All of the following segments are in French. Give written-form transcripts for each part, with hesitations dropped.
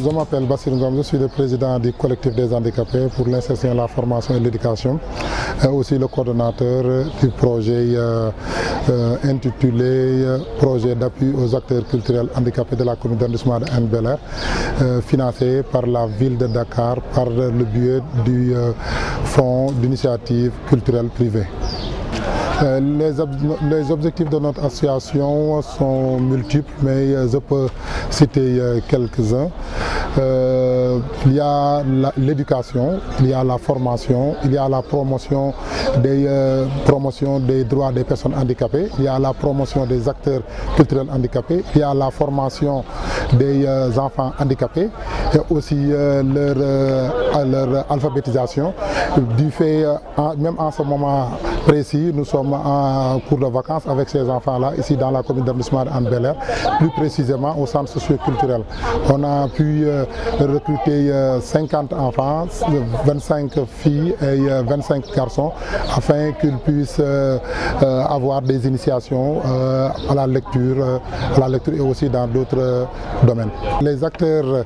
Je m'appelle Bassir Ngom, je suis le président du collectif des handicapés pour l'insertion, la formation et l'éducation, et aussi le coordonnateur du projet intitulé Projet d'appui aux acteurs culturels handicapés de la commune d'arrondissement de Hann Bel-Air, financé par la ville de Dakar par le biais du fonds d'initiative culturelle privée. Les objectifs de notre association sont multiples, mais je peux citer quelques-uns. Il y a l'éducation, il y a la formation, il y a la promotion des droits des personnes handicapées, il y a la promotion des acteurs culturels handicapés, il y a la formation des enfants handicapés et aussi leur alphabétisation. Du fait, même en ce moment précis, nous sommes en cours de vacances avec ces enfants-là, ici dans la commune d'arrondissement de Hann Bel-Air, plus précisément au centre socio-culturel. On a pu recruter 50 enfants, 25 filles et 25 garçons, afin qu'ils puissent avoir des initiations à la lecture et aussi dans d'autres domaines. Les acteurs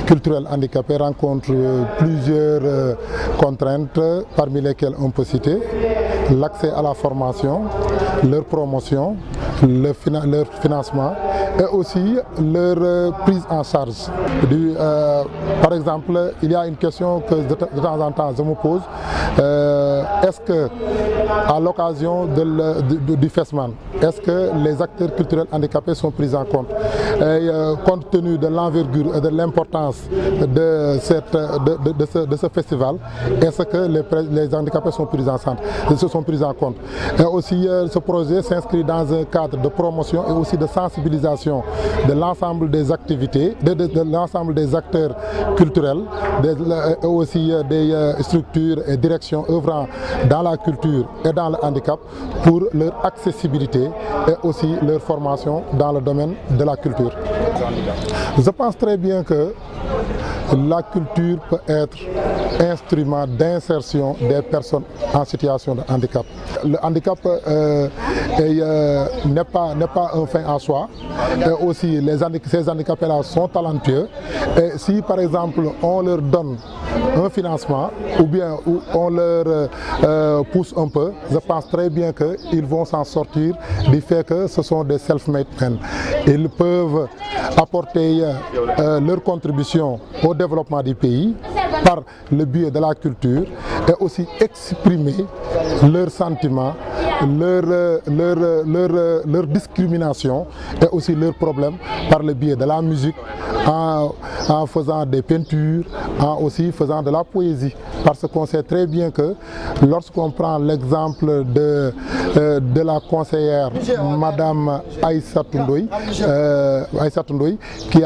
culturels handicapés rencontrent plusieurs contraintes, parmi lesquelles on peut citer l'accès à la formation, leur promotion, leur financement et aussi leur prise en charge. Par exemple, il y a une question que de temps en temps je me pose. Est-ce que, à l'occasion du FESMAN, est-ce que les acteurs culturels handicapés sont pris en compte? Et, compte tenu de l'envergure et de l'importance de ce festival, est-ce que les handicapés sont pris en compte? Et aussi, ce projet s'inscrit dans un cadre de promotion et aussi de sensibilisation de l'ensemble des activités, de l'ensemble des acteurs culturels, et aussi des structures et directions œuvrant dans la culture et dans le handicap pour leur accessibilité et aussi leur formation dans le domaine de la culture. Je pense très bien que la culture peut être instrument d'insertion des personnes en situation de handicap. Le handicap n'est pas un fin en soi. Et aussi, ces handicapés-là sont talentueux. Et si, par exemple, on leur donne un financement ou bien on leur pousse un peu, je pense très bien qu'ils vont s'en sortir du fait que ce sont des self-made men. Ils peuvent apporter leur contribution au développement du pays par le biais de la culture et aussi exprimer leurs sentiments, leur discrimination et aussi leurs problèmes par le biais de la musique, en faisant des peintures, en aussi faisant de la poésie. Parce qu'on sait très bien que lorsqu'on prend l'exemple de la conseillère Madame Aïssatou Ndoye, qui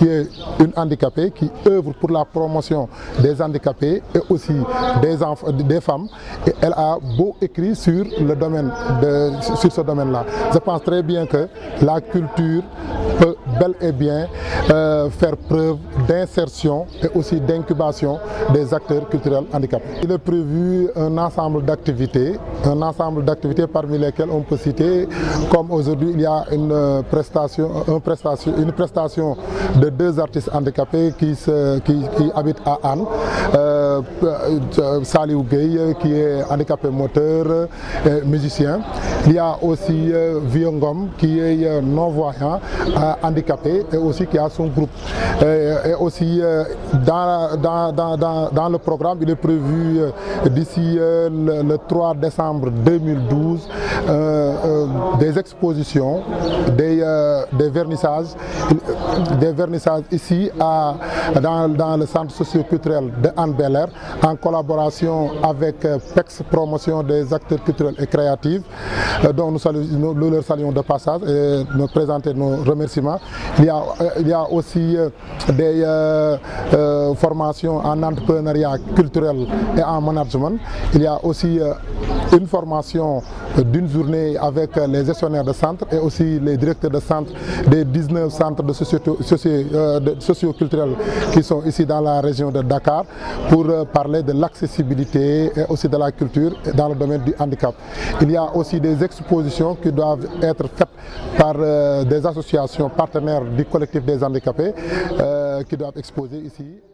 est une handicapée, qui œuvre pour la promotion des handicapés et aussi des femmes, et elle a beau écrit sur ce domaine-là. Je pense très bien que la culture peut bel et bien faire preuve d'insertion et aussi d'incubation des acteurs culturels handicapés. Il est prévu un ensemble d'activités parmi lesquelles on peut citer, comme aujourd'hui il y a une prestation de 2 artistes handicapés qui habitent à Hann. Saliou Gueye qui est handicapé moteur, musicien. Il y a aussi Vieux Ngom qui est non-voyant, handicapé et aussi qui a son groupe. Et aussi dans le programme, il est prévu d'ici le 3 décembre 2012 des expositions, des vernissages ici dans le centre socio-culturel de Hann Bel-Air en collaboration avec PEX Promotion des acteurs culturels et créatifs, dont nous leur saluons de passage et nous présenter nos remerciements. Il y a aussi des formations en entrepreneuriat culturel et en management. Il y a aussi une formation d'une une journée avec les gestionnaires de centres et aussi les directeurs de centres des 19 centres de socio-culturels qui sont ici dans la région de Dakar pour parler de l'accessibilité et aussi de la culture dans le domaine du handicap. Il y a aussi des expositions qui doivent être faites par des associations partenaires du collectif des handicapés qui doivent exposer ici.